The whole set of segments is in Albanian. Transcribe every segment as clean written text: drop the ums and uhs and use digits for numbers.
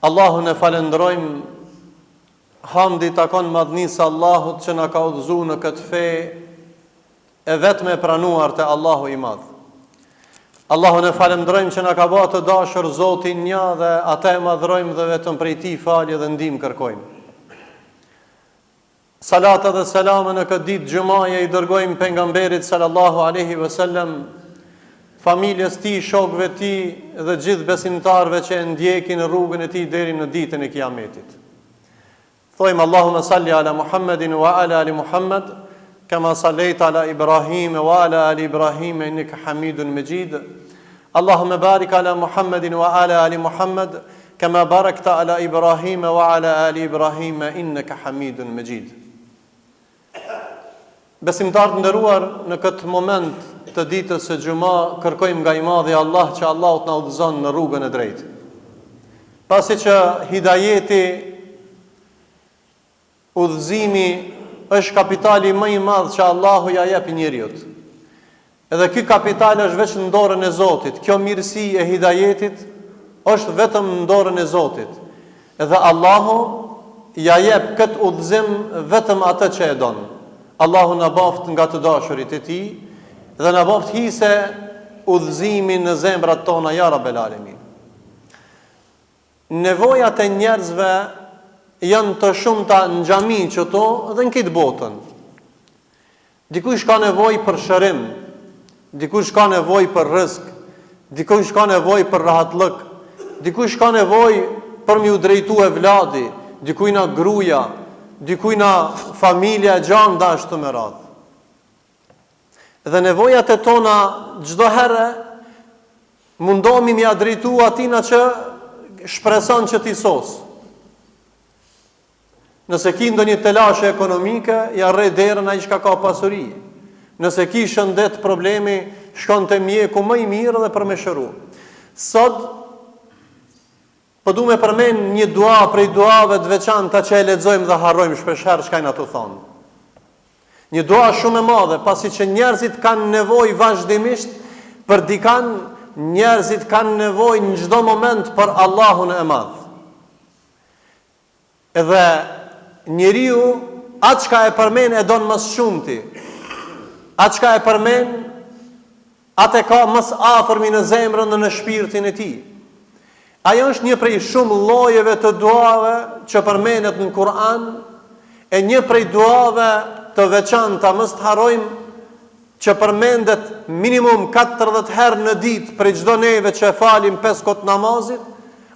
Allahun e falenderojmë, hamdi takon madhnisë Allahut që na ka udhëzuar në këtë fe e vetëm e pranuar te Allahu i Madh. Allahun e falenderojmë që na ka bërë të dashur Zoti një dhe atë e madhrojmë dhe vetëm prej Tij falje dhe ndihmë kërkojmë. Salata dhe selama në këtë ditë xumaje i dërgojmë pejgamberit sallallahu alaihi wasallam, familjes tij, shokëve tij dhe gjithë besimtarëve që e ndjekin rrugën e tij deri në ditën e Kiametit. Thojmë Allahumma salli ala Muhammedin wa ala ali Muhammed, kama sallaita ala Ibrahim wa ala ali Ibrahim innaka Hamidun Majid. Allahumma barik ala Muhammedin wa ala ali Muhammed, kama barakta ala Ibrahim wa ala ali Ibrahim innaka Hamidun Majid. Besimtarë nderuar, në këtë moment të ditës së xuma kërkojmë nga i Madhi Allah që Allahu na udhëzon në rrugën e drejtë. Pasi që hidajeti, udhëzimi është kapitali më i madh që Allahu ja jep njerëzit. Edhe ky kapital është vetëm në dorën e Zotit. Kjo mirësi e hidajetit është vetëm në dorën e Zotit. Edhe Allahu ja jep këtë udhëzim vetëm atë që e don. Allahu na baft nga të dashurit e Tij dhe na baft hise udhëzimin në zemrat tona ya Rabbel Alamin. Nevojat e njerëzve janë të shumta në xhami qëto dhe në këtë botën. Dikush ka nevojë për shërim, dikush ka nevojë për rrezik, dikush ka nevojë për rahatllëk, dikush ka nevojë për mi u drejtu e vladi, dikujna gruaja, dikujna familja e gjanë dashur me radhë. Dhe nevojat e tona çdo herë mundohemi mi ia drejtu atina që shpreson që ti sos. Nëse ki ndonjë telashe ekonomike, ja rre derën ai që ka pasuri. Nëse ki shëndet problemi, shkon te mjeku më i mirë dhe për me shëru. Sot po du me përmend një dua prej duave të veçanta që e lexojmë dhe harrojmë shpeshherë çka na të thonë. Një dua shumë e madhe, pasi që njerëzit kanë nevojë vazhdimisht për dikan, njerëzit kanë nevojë në çdo moment për Allahun e Madh. Edhe njeriu atë çka e përmend e don më shumti. Atë çka e përmend atë ka më së afërmi në zemrën dhe në shpirtin e tij. Ajo është një prej shumë llojeve të duave që përmendet në Kur'an, e një prej duave të veçanta mos të harrojmë që përmendet minimum 40 herë në ditë për çdo neve që falim 5 kohë namazit,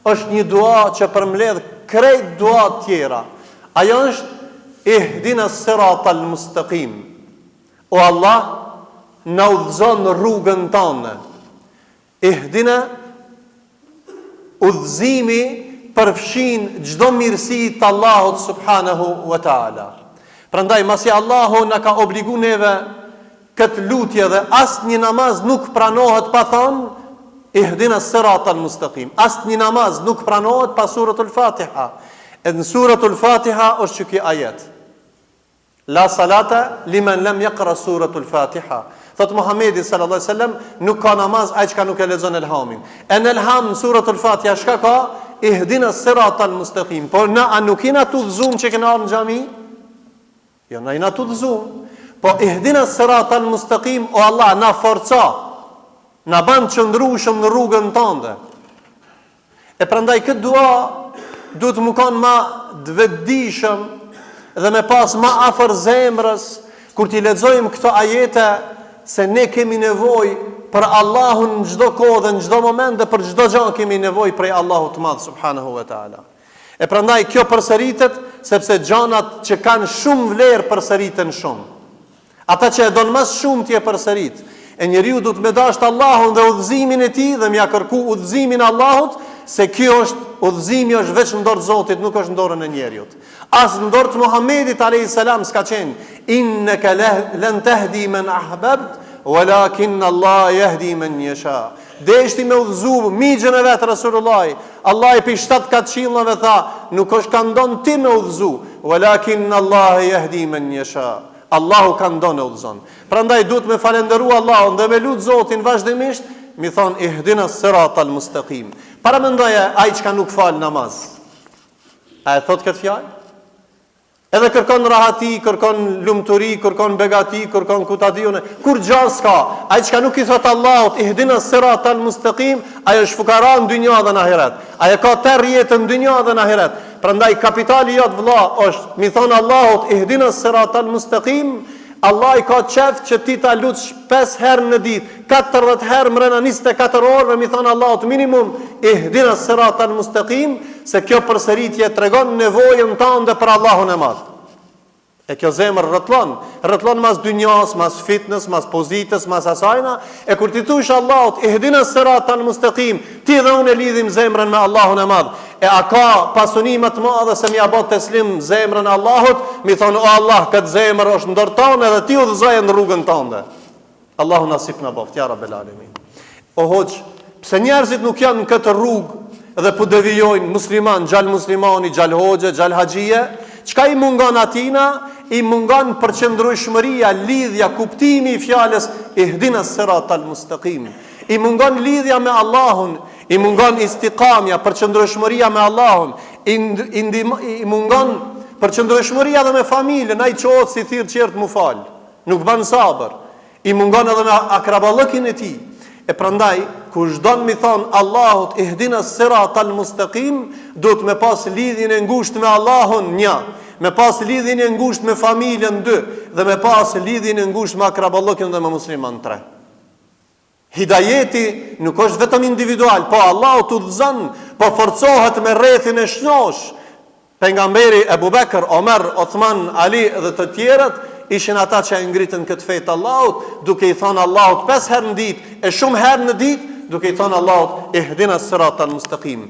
është një dua që përmbledh krejt duat tjera. Ajo është ihdina siratal mustaqim. O Allah, na udhëzon në rrugën tonë. Ihdina, udhëzimi përfshin çdo mirësi të Allahut subhanahu wa taala. Prandaj masi Allahu na ka obligu neve këtë lutje dhe asnjë namaz nuk pranohet pa thonë ihdina siratal mustaqim. Asnjë namaz nuk pranohet pa suratul Fatiha. Edhe në suratul Fatiha është ky ajet. La salata liman lam yaqra suratul Fatiha. Thot Muhamedi sallallahu alaihi wasallam, nuk ka namaz ai që nuk e lexon elhamin. En elham në suratul Fatiha çka ka? Ihdina siratal mustaqim. Por na a nuk jena tu dhzum që kena në xhami? Jo, na jena tu dhzum. Po ihdina siratal mustaqim, o Allah, na forca. Na ban qëndrueshëm në rrugën tënde. E prandaj këtë dua duhet më kanë ma dvedishëm dhe me pas ma afër zemrës kur t'i lexojmë këto ajete, se ne kemi nevojë për Allahun në çdo kohë dhe në çdo moment dhe për çdo gjë kemi nevojë prej Allahut të Madh subhanahu wa taala. E prandaj kjo përsëritet sepse gjanat që kanë shumë vlerë përsëriten shumë. Ata që e don më shumë ti e përsërit. E njeriu duhet me dashur Allahun dhe udhëzimin e tij dhe m'ia kërku udhëzimin e Allahut, se kjo është udhëzimi është vetëm në dorë të Zotit, nuk është në dorën e njeriut. As në dorë të Muhamedit alayhis salam s'ka qenë innaka lan tahdi man ahbabt walakin Allah yahdi man yasha. Deshti me udhëzu migjën e vet Rasulullah. Allah i pi 7 katçillave tha, nuk është ka ndon ti me udhëzu, walakin Allah yahdi man yasha. Allahu ka ndonë e udhëzon. Prandaj duhet me falenderu Allahun dhe me lut Zotin vazhdimisht, mi thon ihdina siratal mustaqim. Para mendoje ai që nuk fal namaz. A e thot këtë fjalë? Edhe kërkon rahati, kërkon lumturi, kërkon begati, kërkon kutadione. Kur gjallë s'ka. Ai çka nuk i thot Allahut, ihdina siratal mustaqim, ai është fukara në dynjë dhe në ahiret. Ai ka tërë jetën në dynjë dhe në ahiret. Prandaj kapitali jot vëlla është mi thon Allahut, ihdina siratal mustaqim. Allah i ka qef që ti ta lutsh 5 herë në ditë, 40 herë mrena 24 orëve, mi thonë Allahut minimum, ihdina siratal mustaqim, se kjo përsëritje tregon nevojën tënde për Allahun e Madh. E kjo zemër rrëtlon mas dynjas, mas fitness, mas pozitës, mas asajna, e kur ti thush Allahut, ihdina siratal mustaqim, ti dhe unë e lidhim zemrën me Allahun e Madh. E a ka pasunimet më madhe se mi abat teslim zemrën e Allahut, mi thonë, o Allah, këtë zemrë është ndër tonë edhe ti udhëzoje në rrugën tënde. Allahu nasip në boft, ja Rabbel Alamin. O hoq, pse njerëzit nuk janë në këtë rrugë dhe po devijojnë musliman, gjallë muslimani, gjallë hoxhe, gjallë haxhije, çka i mungon atina? I mungon përqendrueshmëria, lidhja, kuptimi i fjalës ihdina siratal mustaqim. I mungon lidhja me Allahun, i mungon istiqamja, përqendrueshmëria me Allahun, i mungon përqendrueshmëria edhe me familjen, ai çohet si thirr qert mu fal, nuk bën sabër. I mungon edhe me akraballëkin e tij. E prandaj kush don mi thon Allahut ihdina siratal mustaqim, duhet me pas lidhjen e ngushtë me Allahun, një, me pas lidhjen e ngushtë me familjen, 2, dhe me pas lidhjen e ngushtë me akraballëkin dhe me musliman, 3. Hidajeti nuk është vetëm individual, po Allahu t'udhëzon, po forcohet me rrethin e shnosh. Pejgamberi Ebu Bekër, Omer, Othman, Ali dhe të tjerët ishin ata që e ngritën këtë fe të Allahut, duke i thënë Allahut 5 herë në ditë, e shumë herë në ditë, duke i thënë Allahut ihdina siratal mustaqim.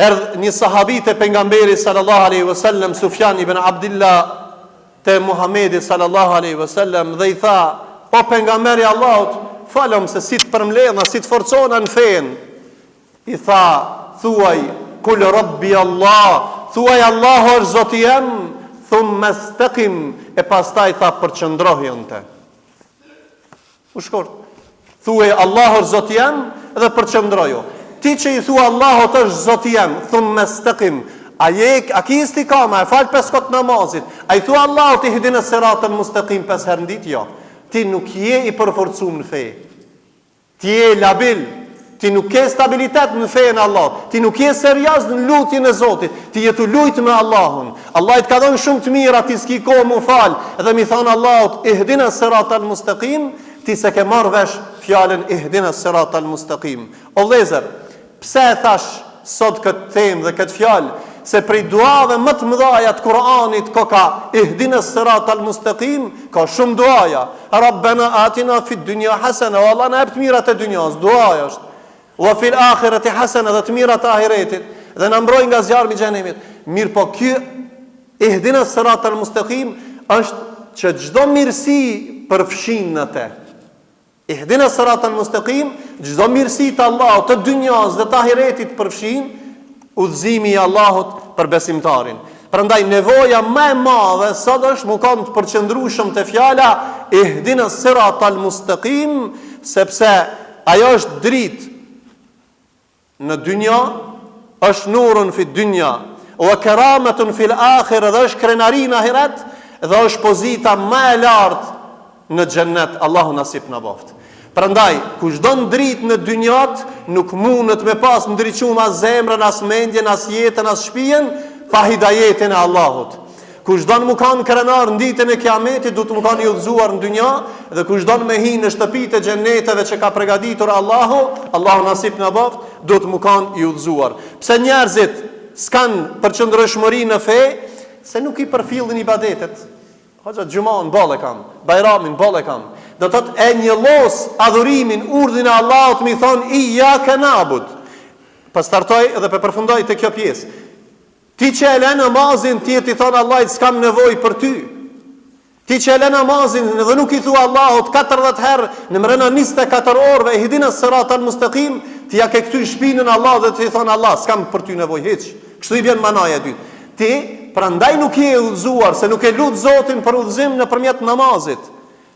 Erdh një sahabi te pejgamberi sallallahu alaihi wasallam, Sufjan ibn Abdullah te Muhamedi sallallahu alaihi wasallam, dhe i tha, o pejgamberi Allahut, falem se si të përmledhna, si të forcona në fen. I tha, thuaj, kul rabbi Allah, thuaj Allahu është Zoti jem, thumma istaqim, e pastaj tha përqendrohjen te. U shkurt. Thuaj Allahu është Zoti jem dhe përqendroju. Ti që i thua Allahu është Zoti jem, thumma istaqim, a ki istikama, e fal 5 kot namazit, a i thua Allahu ihdina siratal mustaqim 5 herë në ditë, jo. Ti nuk je i përforcuar në fe. Ti je labil, ti nuk ke stabilitet në fenë Allah, ti nuk je serioz në lutjen e Zotit, ti je të lutë me Allahun. Allah i të ka dhënë shumë të mira, ti s'ki kohë mu fal, edhe mi thonë Allahut ihdina siratal mustaqim, ti se ke marrë vesh fjalën ihdina siratal mustaqim. O vëllezër, pse e thash sot këtë temë dhe këtë fjalë? Se prej duave më të mëdhaja të Kur'anit ka ihdina siratal mustaqim, ka shumë duaja. Rabbana atina fid dunya hasana, o Allah na jep të mirat e dynjas, duaja është. Wa fil akhirati hasana, dhe të mirat e ahiretit, dhe na mbroj nga zjarmi i xhenemit. Mirë, po ky ihdina siratal mustaqim është që çdo mirësi përfshin në te. Ihdina siratal mustaqim, çdo mirësi të Allahut, të dynjas dhe të ahiretit përfshin udhëzimi i Allahut për besimtarin. Prandaj nevoja më e madhe sot është më kanë të përqendrueshëm te fjala ihdina siratal mustaqim, sepse ajo është dritë në dynja, është nurun fi dynja, wa karamatun fil akhirah, dhe është krenari në ahiret, dhe është pozita më e lartë në xhennet. Allahu nasip na boft. Prandaj, kush don dritë në dynjat, nuk mundet me pas ndriçuar as zemrën, as mendjen, as jetën, as shtëpinë pa hidajetin e Allahut. Kush don më kanë krenar në ditën e kiametit, do të më kanë i udhëzuar në dynja, dhe kush don me hinë në shtëpitë e xheneteve që ka përgatitur Allahu, Allahu nasip na boft, do të më kanë i udhëzuar. Pse njerëzit s'kan përqendrueshmëri në fe, se nuk i përfillin ibadetet. Hoxha xhuman bolle kam, bajramin bolle kam. Do të thotë e njëllos adhurimin, urdhin e Allahut, mi thon iyyaka na'bud. Pa startoj edhe pa përfundoj te kjo pjesë. Ti që e lën namazin, ti i thon Allahit s'kam nevojë për ty. Ti që e lën namazin dhe nuk i thua Allahut 40 herë në mrena 24 orëve ihdina siratal mustaqim, ti ja ke këtu shpinën Allah dhe ti thon Allah s'kam për ty nevojë hiç. Kështu i bën manaja e dytë. Ti prandaj nuk je udhëzuar, se nuk e lut Zotin për udhëzim nëpërmjet namazit.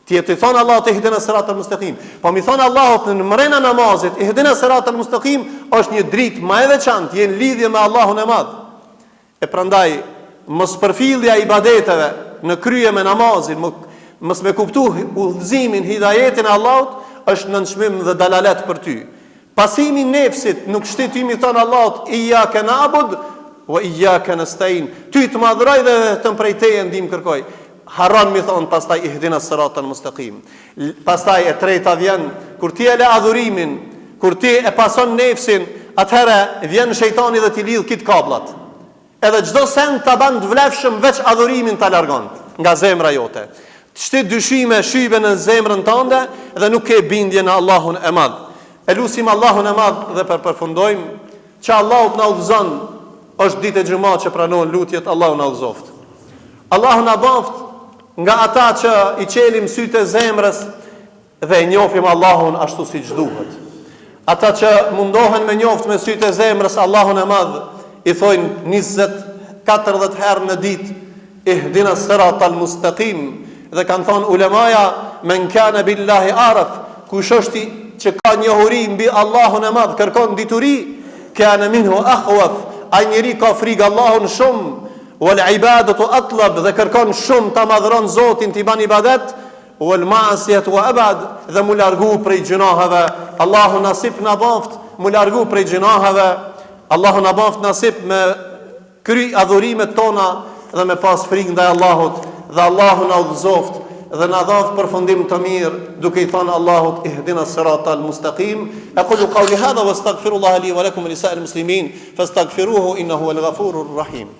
Ti e të thonë Allahut ihdina siratal mustaqim. Po mi thonë Allahut në mrena namazit ihdina siratal mustaqim, është një dritë më e veçantë, je në lidhje me Allahun e Madh. E prandaj mos përfillja ibadeteve në krye me namazin, mos me kuptu udhëzimin, hidajetin e Allahut, është nënçmim dhe dalalet për ty. Pasimi nefsit nuk shtet ty mi thon Allahut iyyaka na'bud wa iyyaka nasta'in. Ty të madhroj dhe vetëm prej teje ndihmë kërkoj. Harron mi thon pastaj ihdina siratal mustaqim. Pastaj e treta vjen kur ti e le adhurimin, kur ti e pason nefsin, atëherë vjen shejtani dhe ti lidh kit kabllat. Edhe çdo sen ta ban të vlefshëm veç adhurimin ta largon nga zemra jote. Shtet dyshime shybe në zemrën tënde dhe nuk ke bindje në Allahun e Madh. E lusim Allahun e Madh dhe përfundojmë që Allahu na udhëzon. Është ditë e xhumat që pranohen lutjet, Allahu na udhëzoft. Allahu na boft nga ata që i çelim sytë e zemrës dhe e njohim Allahun ashtu siç duhet. Ata që mundohen me njoft me sytë e zemrës Allahun e Madh, i thojnë 20-40 herë në ditë ihdina siratal mustaqim, dhe kanë thonë ulemaja men kana billahi araf, kush është që ka njohuri mbi Allahun e Madh, kërkon dituri, kana minhu akhwaf, ai njeri ka frikë Allahun shumë, wal ibadatu atlab, dhe kërkon shumë ta madhron Zotin, t'i ban ibadet, wal ma'siyatu wa abad, dhe mu largu prej gjunaheve. Allahu nasip na baft mu largu prej gjunaheve. Allahu na baft nasip me kry adhurimet tona dhe me pas frikë ndaj Allahut, dhe Allahu na udhëzoft dhe na dhaf përfundim të mirë, duke i thënë Allahut ihdina siratal mustaqim. Aqulu qawli hadha wastaghfirullaha li wa lakum wa lisa'il muslimin fastaghfiruhu innahu huwal ghafurur rahim.